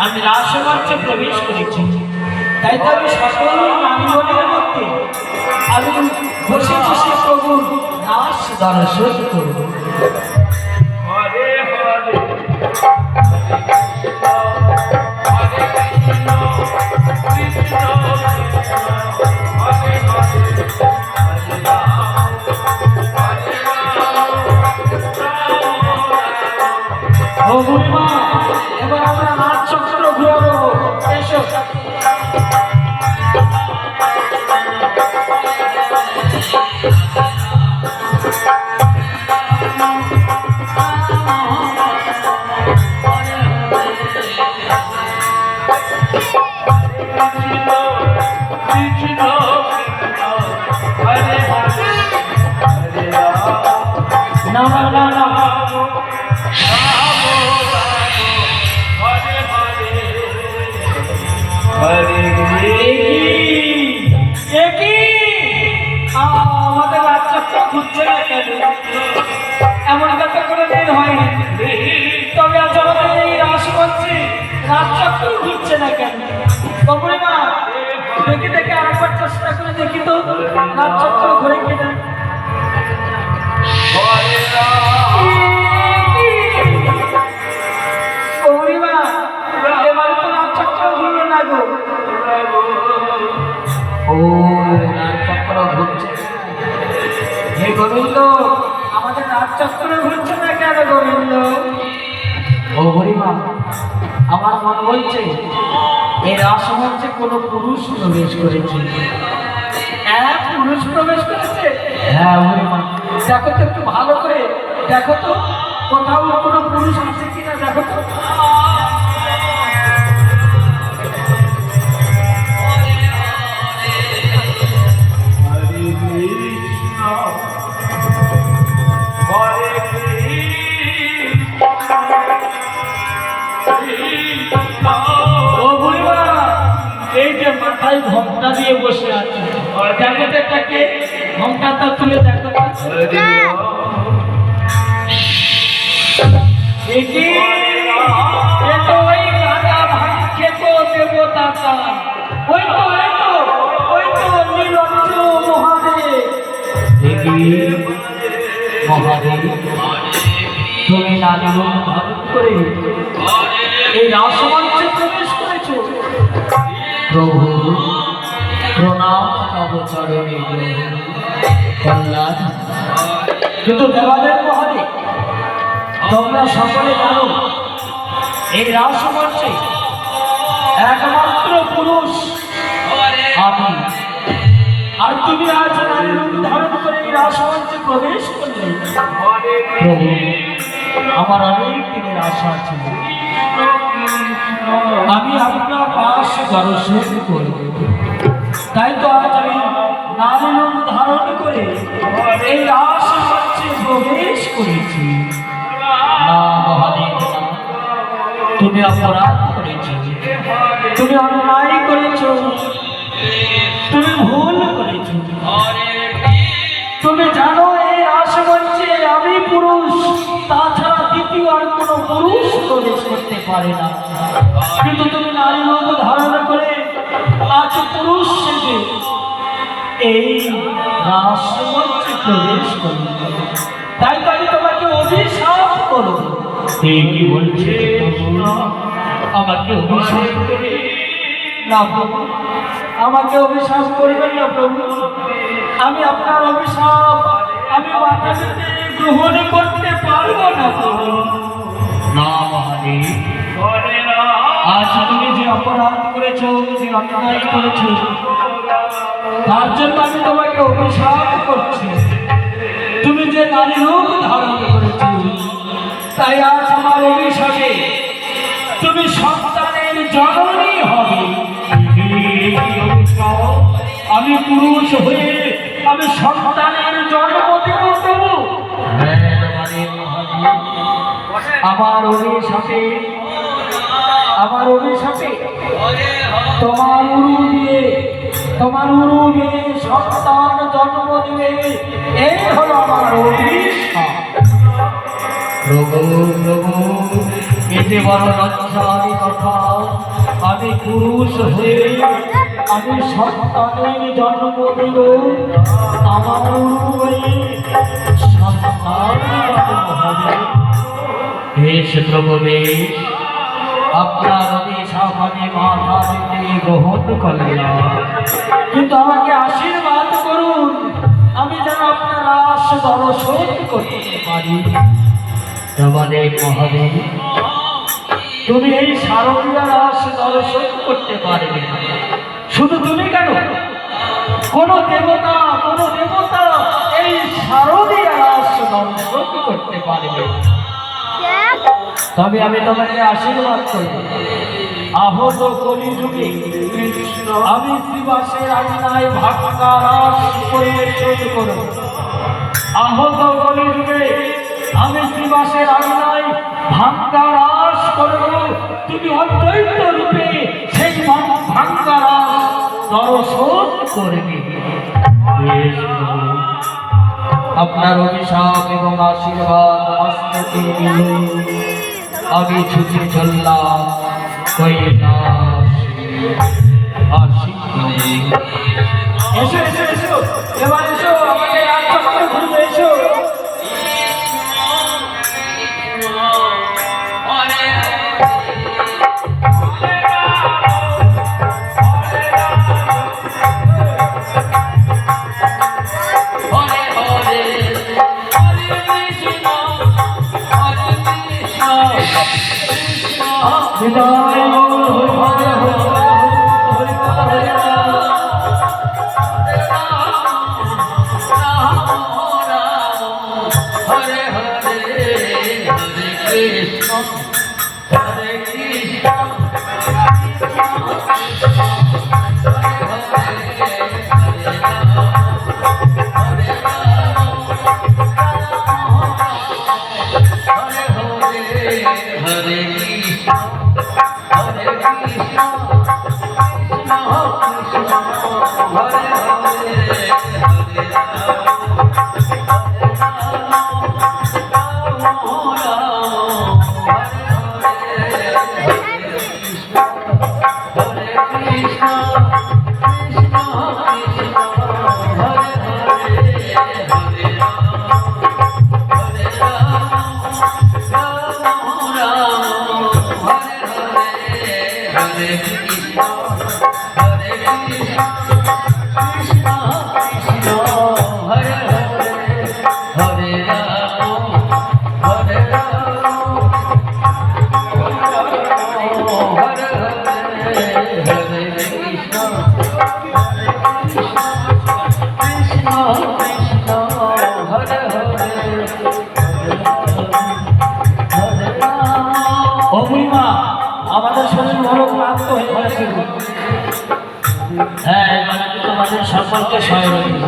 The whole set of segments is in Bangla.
আমি রাসমঞ্চে প্রবেশ করেছি, তাই তো আমি সকল নারীগণের মধ্যে আমি বসেছি সে প্রভুর রাস দর্শন করব। এবার আমরা নাচ চক্র ঘুরাবো, এসো। আমাদের রাজচক্র ঘুরছে না কেন? এমন কথা কোনো দিন হয়নি, তবে আজ আমাদের এই রাসমঞ্চে রাজচক্র ঘুরছে না কেন? বকুড়িমা, দেখি দেখে আরেকবার চেষ্টা করে দেখি তো রাজচক্র ঘুরে কিনা। বকুড়িমা, এবারে তো রাজচক্র ঘুরলো না গো। ও রাজচক্র ঘুরছে। হে গোবিন্দ, আমাদের রাজচক্র ঘুরছে না কেন গোবিন্দ? ও হরিমা, আমার মন বলছে এই রাসমঞ্চে কোনো পুরুষ প্রবেশ করেছে। এক পুরুষ প্রবেশ করেছে? হ্যাঁ হরিমা, দেখো তো একটু ভালো করে দেখো তো, কোথাও কোনো পুরুষ আছে কিনা দেখো তো। এই যে মাথায় ঘোমটা দিয়ে বসে আছে, দেখো তো এটাকে, ঘোমটাটা তুলে দেখো। ওই গাঁদা ভাঙছে তো দেবতাটা, ওই তো নীলঞ্জ মহাদেব। মহাদেব, তুমি নারী রূপ ধারণ করে এই রাসমঞ্চে প্রবেশ করেছ। প্রভু প্রণাম অবচরণে কল্যাণ। কিন্তু দেবাদেব মহাদেব, তোমরা সকলে জানো এই রাসমঞ্চে একমাত্র পুরুষ আমি, আর তুমি আজ নারী রূপ ধারণ করে এই রাসমঞ্চে প্রবেশ করলে। প্রভু, আমার অনেক দিনের আশা ছিল আমি আপনার পাশ দর্শন করব, তাই তো আজ আমি নারী রূপ ধারণ করে এই রাসমঞ্চে প্রবেশ করেছি। না মহাদেব, তুমি অপরাধ করেছ, তুমি অন্যায় করেছ, তুমি ভুল করেছ। তুমি জানো এই রাসমঞ্চে আমি পুরুষ, তাছাড়া দ্বিতীয় আর কোনো পুরুষ প্রবেশ করতে পারে না। কিন্তু তুমি নারী রূপ ধারণ করে আজ পুরুষ সেজে এই রাসমঞ্চে প্রবেশ করবে, তাই তো আমি তোমাকে অভিশাপ করব। কি বলছে? আমাকে অভিশাপ করে না প্রভু, আমাকে অভিশাপ করবেন না প্রভু। আমি আপনার অভিশাপ আমি মাথা পেতে গ্রহণ করতে পারবো না প্রভু। না মহাদেব, আজ তুমি যে অপরাধ করেছ, যে অন্যায় করেছ, তার জন্য আমি তোমাকে অভিশাপ করছি। তুমি যে নারী রূপ ধারণ করেছ, তাই আজ আমার অভিশাপে তুমি সন্তানের জননী হবে। আমি পুরুষ হয়ে আমি সন্তানের জন্ম দেব প্রভু। আমার অভিশাপে তোমার উরু দিয়ে সন্তান জন্ম দিবে, এই হলো আমার অভিশাপ। প্রভু প্রভু এতে বড় লজ্জার কথা, আমি পুরুষ হয়ে আমি সন্তানের জন্ম দেব, আমার হয়ে সন্তান জন্ম হবে। হে সুপ্রভবেশ, আপনার অভিশাপ আমি মাথা পেতে গ্রহণ করলাম, কিন্তু আমাকে আশীর্বাদ করুন, আমি যেন আপনার আশ দর্শন করতে পারি। দেবাদেব মহাদেব, তুমি এই শারদীয়ার আশ দর্শন করতে পারবে, শুধু তুমি কেন, কোন দেবতা এই শারদীয়ার আশ দর্শন করতে পারবে। তবে আমি তোমাকে আশীর্বাদ করি, আহত কলিযুগে আমি শ্রীবাসের আজ্ঞায় ভাগ্যারাস পরিবেশন করব। আহত কলিযুগে আমি শ্রীবাসের আজ্ঞায় ভাগ্যারাস করব, তুমি অদ্বৈত রূপে সেই ভাগ্যারাস দর্শন করবে। আপনার অভিশাপ এবং আশীর্বাদ মস্তকে নিয়ে আমি ছুটে চললাম কৈলাসে। এসো এসো এসো, এবার এসো, আমাকে রাজচক্র ঘুরবে, এসো। আমাদের শরীর বড় ক্লান্ত হয়ে পড়েছিল। হ্যাঁ, এবার আমি তোমাদের সকলকে সহায় রইল।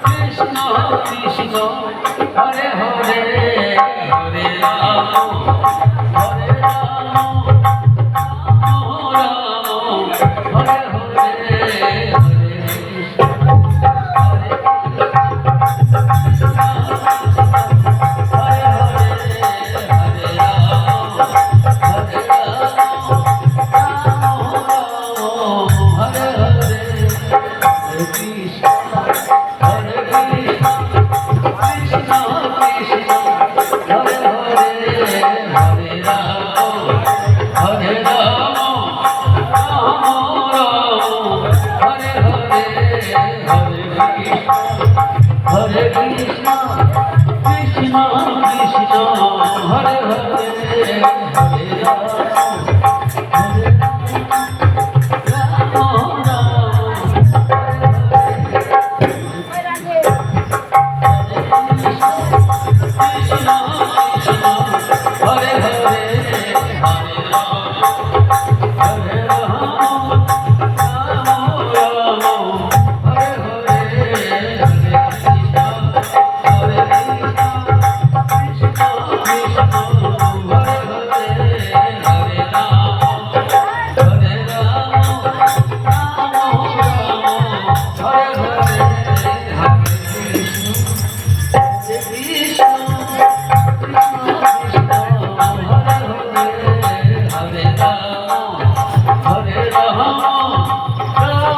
কৃষ্ণ কৃষ্ণ হরে হরে হরে রাম হরে রাম হরে হরে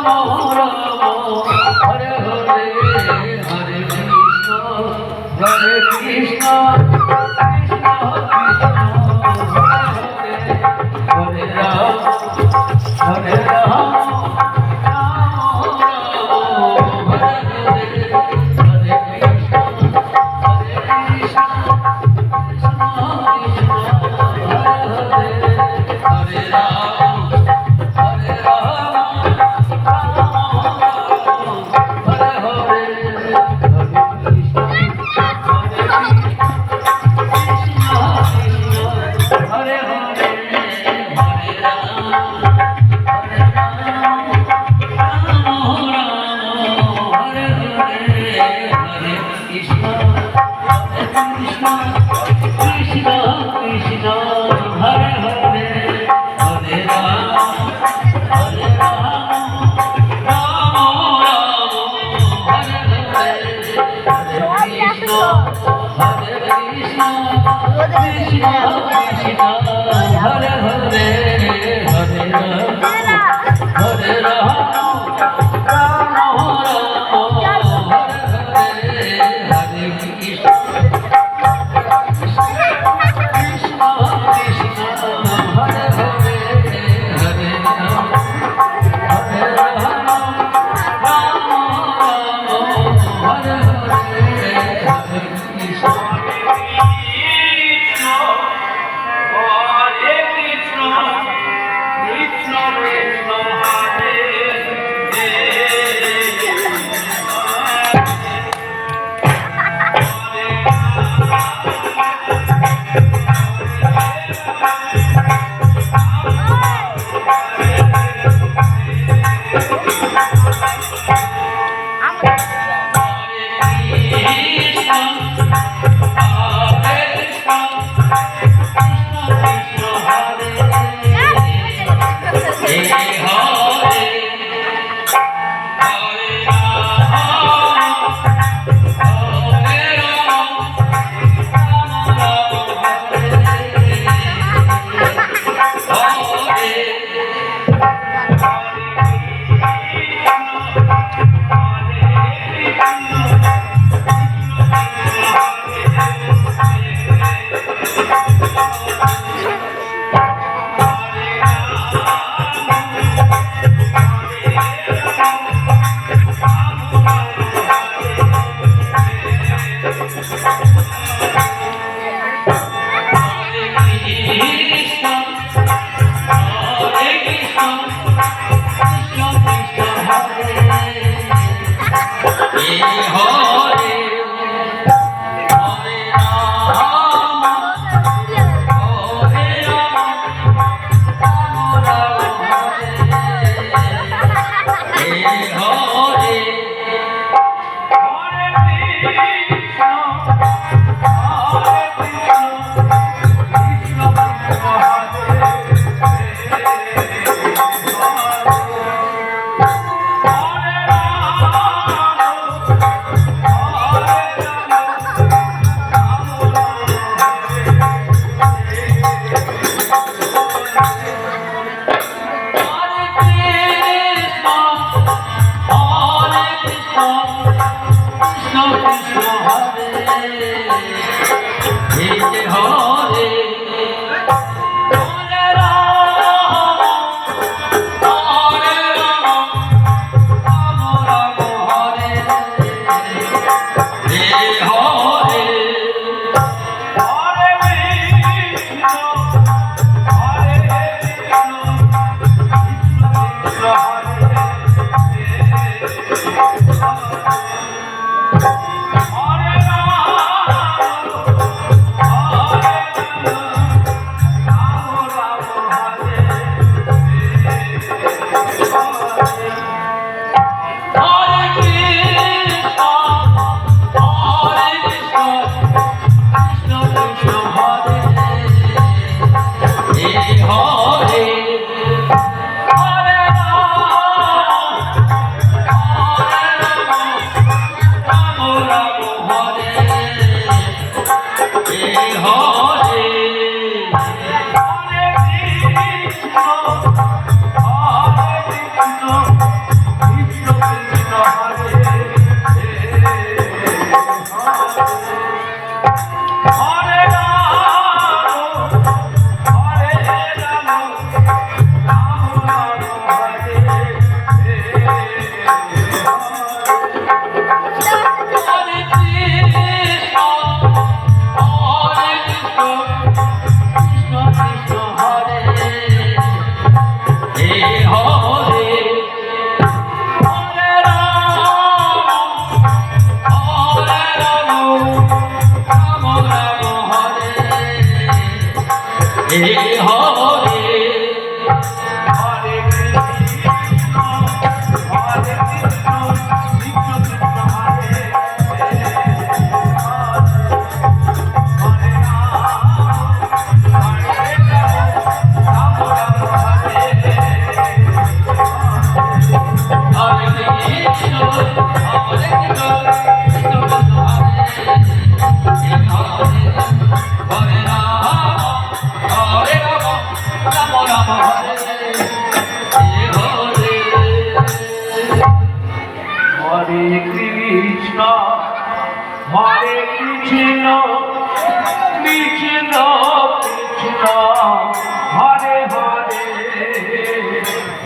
হরে হরে হরে কৃষ্ণ হরে কৃষ্ণ কৃষ্ণ কৃষ্ণ হরে হরে হরে রাম হরে রাম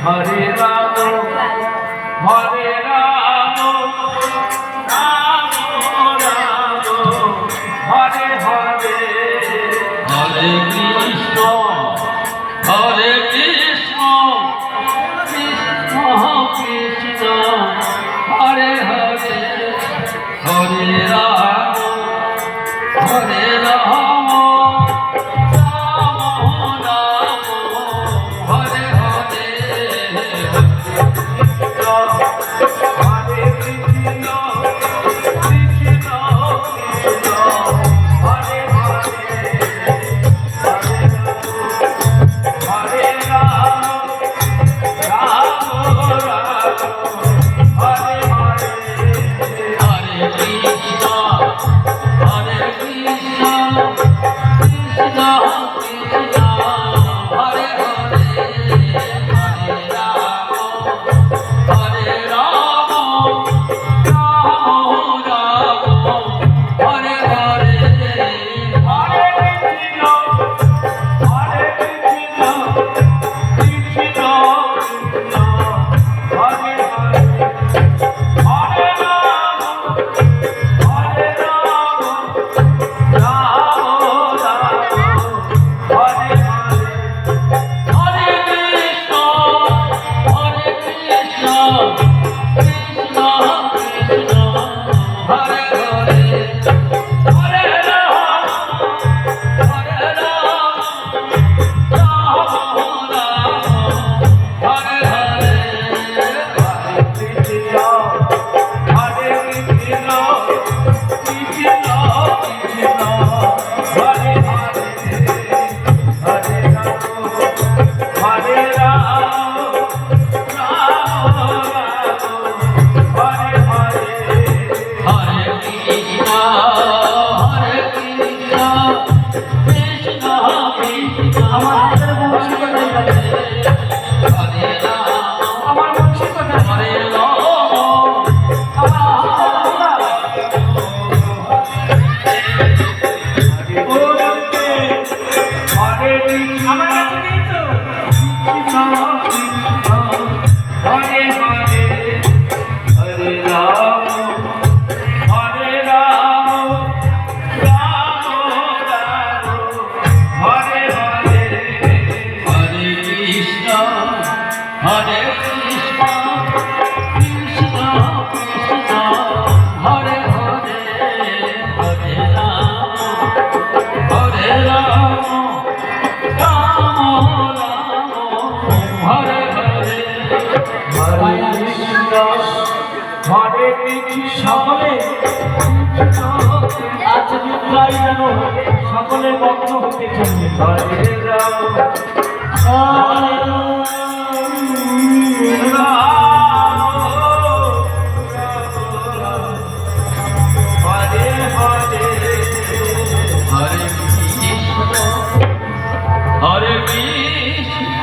হরে রাম হরে রাম রাম রাম হরে হরে হরে কৃষ্ণ হরে কৃষ্ণ কৃষ্ণ কৃষ্ণ হরে হরে হরে রাম হরে রাম সকলে আজ নিদ্রায় যেন সকলে মগ্ন হতে চলবে। হরে রাম হরে হরে কৃষ্ণ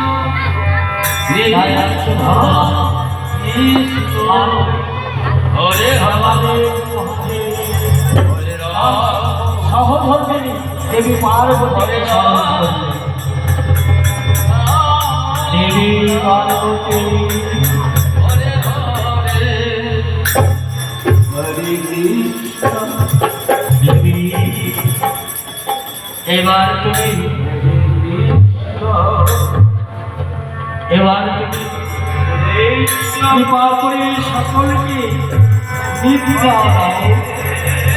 হরে সহধর্মিনী দেবী পার্বতী দেবী পার্বতী দেবী এবার তুমি কৃপা করে সকলকে বিদ্যা দাও,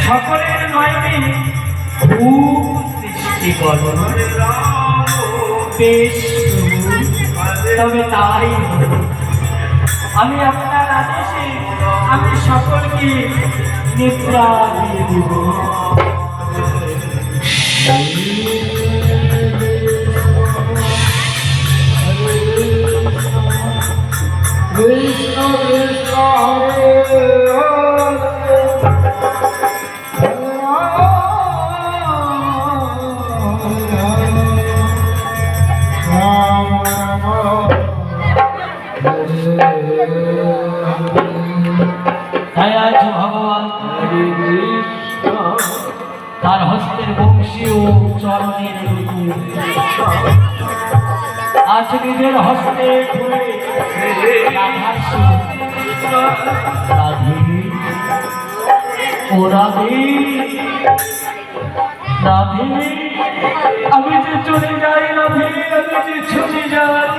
সকলের নয়নে ভূপ সৃষ্টি করো। বেশ তবে তাই আমি আপনার আদেশে আমি সকলকে নিদ্রা দিয়ে দিব। Krishna Krishna Hare ভগবান তার হস্তের বংশীয় চরণের আজ নিজের হস্তে ধরে রাধার সুর। রাধে ও রাধে রাধে আমি যে চলে যাই রাধে আমি যে চলে যাই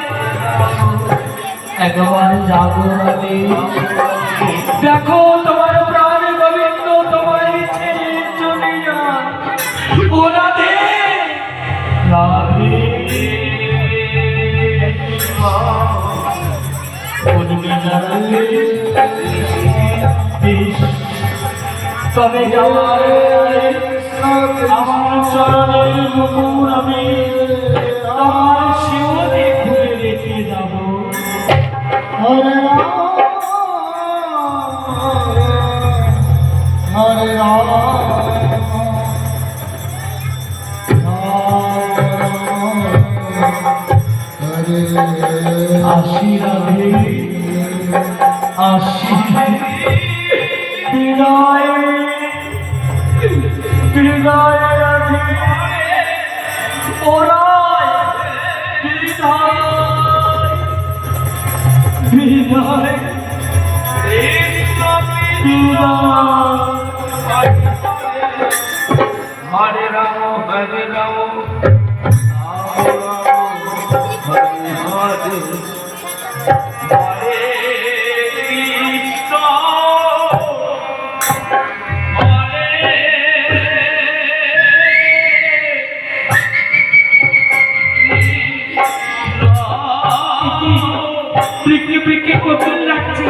একবার যাবো রাধে দেখো তোমার প্রাণ গোবিন্দ তোমায় ছেড়ে চলে যায় ও রাধে রাধে তবে যাওয়ার আমার চরণের মুকুর আমি তোমার শিওরে খুলে রেখে যাব হরে রাম হরে রাম আসি রাধে আসি বিদায় বিদায় রাধে ওরাই বিদায় বিদায় বিদায় হরে রাম হরে রাম কখন লাগছে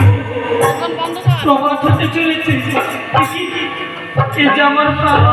প্রভাত হতে চলেছে এ যে আমার প্রাণ